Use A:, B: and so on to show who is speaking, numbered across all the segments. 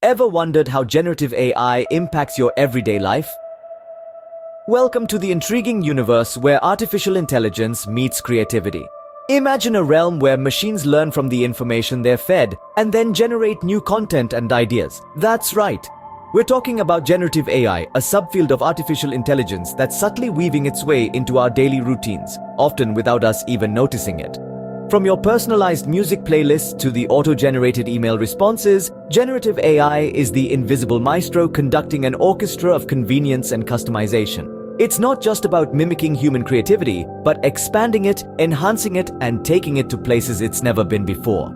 A: Ever wondered how generative AI impacts your everyday life? Welcome to the intriguing universe where artificial intelligence meets creativity. Imagine a realm where machines learn from the information they're fed and then generate new content and ideas. That's right. We're talking about generative AI, a subfield of artificial intelligence that's subtly weaving its way into our daily routines, often without us even noticing it. From your personalized music playlists to the auto-generated email responses, generative AI is the invisible maestro conducting an orchestra of convenience and customization. It's not just about mimicking human creativity, but expanding it, enhancing it, and taking it to places it's never been before.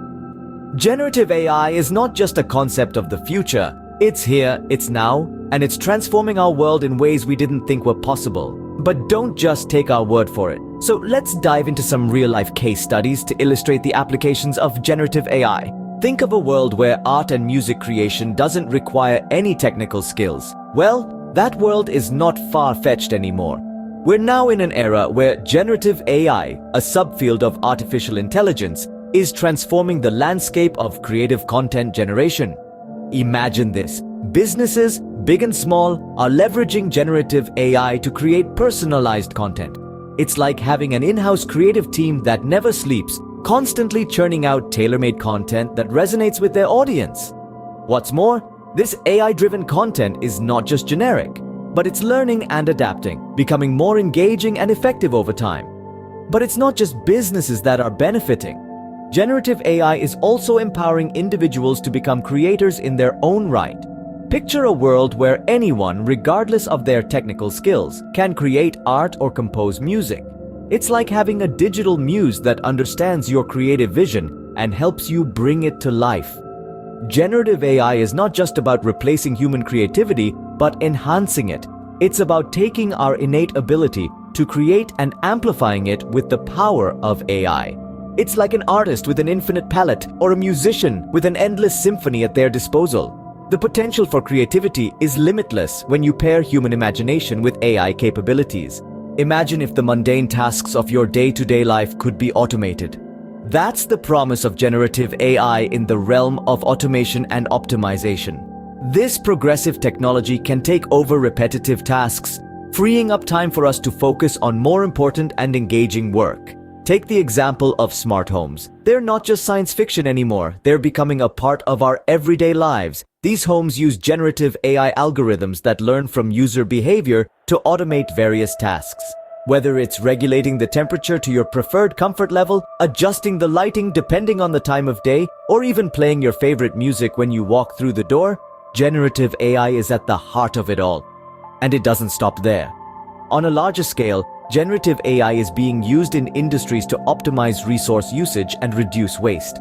A: Generative AI is not just a concept of the future. It's here, it's now, and it's transforming our world in ways we didn't think were possible. But don't just take our word for it. So let's dive into some real-life case studies to illustrate the applications of generative AI. Think of a world where art and music creation doesn't require any technical skills. Well, that world is not far-fetched anymore. We're now in an era where generative AI, a subfield of artificial intelligence, is transforming the landscape of creative content generation. Imagine this. Businesses, big and small, are leveraging generative AI to create personalized content. It's like having an in-house creative team that never sleeps, constantly churning out tailor-made content that resonates with their audience. What's more, this AI-driven content is not just generic, but it's learning and adapting, becoming more engaging and effective over time. But it's not just businesses that are benefiting. Generative AI is also empowering individuals to become creators in their own right. Picture a world where anyone, regardless of their technical skills, can create art or compose music. It's like having a digital muse that understands your creative vision and helps you bring it to life. Generative AI is not just about replacing human creativity, but enhancing it. It's about taking our innate ability to create and amplifying it with the power of AI. It's like an artist with an infinite palette or a musician with an endless symphony at their disposal. The potential for creativity is limitless when you pair human imagination with AI capabilities. Imagine if the mundane tasks of your day-to-day life could be automated. That's the promise of generative AI in the realm of automation and optimization. This progressive technology can take over repetitive tasks, freeing up time for us to focus on more important and engaging work. Take the example of smart homes. They're not just science fiction anymore. They're becoming a part of our everyday lives. These homes use generative AI algorithms that learn from user behavior to automate various tasks. Whether it's regulating the temperature to your preferred comfort level, adjusting the lighting depending on the time of day, or even playing your favorite music when you walk through the door, generative AI is at the heart of it all. And it doesn't stop there. On a larger scale, generative AI is being used in industries to optimize resource usage and reduce waste.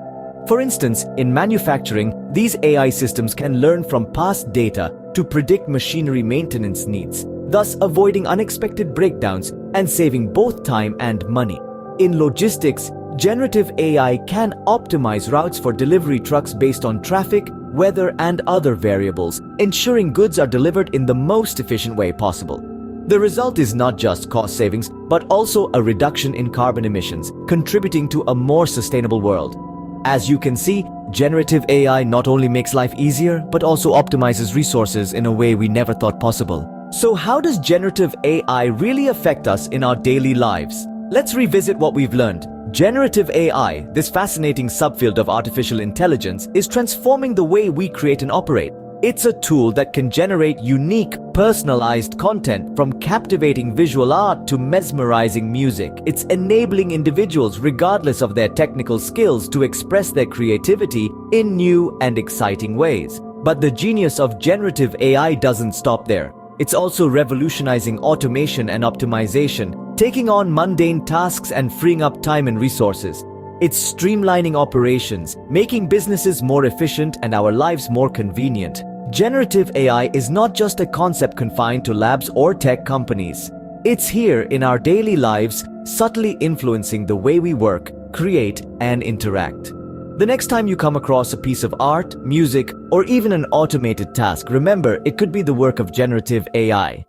A: For instance, in manufacturing, these AI systems can learn from past data to predict machinery maintenance needs, thus avoiding unexpected breakdowns and saving both time and money. In logistics, generative AI can optimize routes for delivery trucks based on traffic, weather, and other variables, ensuring goods are delivered in the most efficient way possible. The result is not just cost savings, but also a reduction in carbon emissions, contributing to a more sustainable world. As you can see, generative AI not only makes life easier, but also optimizes resources in a way we never thought possible. So how does generative AI really affect us in our daily lives? Let's revisit what we've learned. Generative AI, this fascinating subfield of artificial intelligence, is transforming the way we create and operate. It's a tool that can generate unique, personalized content, from captivating visual art to mesmerizing music. It's enabling individuals, regardless of their technical skills, to express their creativity in new and exciting ways. But the genius of generative AI doesn't stop there. It's also revolutionizing automation and optimization, taking on mundane tasks and freeing up time and resources. It's streamlining operations, making businesses more efficient and our lives more convenient. Generative AI is not just a concept confined to labs or tech companies. It's here in our daily lives, subtly influencing the way we work, create, and interact. The next time you come across a piece of art, music, or even an automated task, remember it could be the work of generative AI.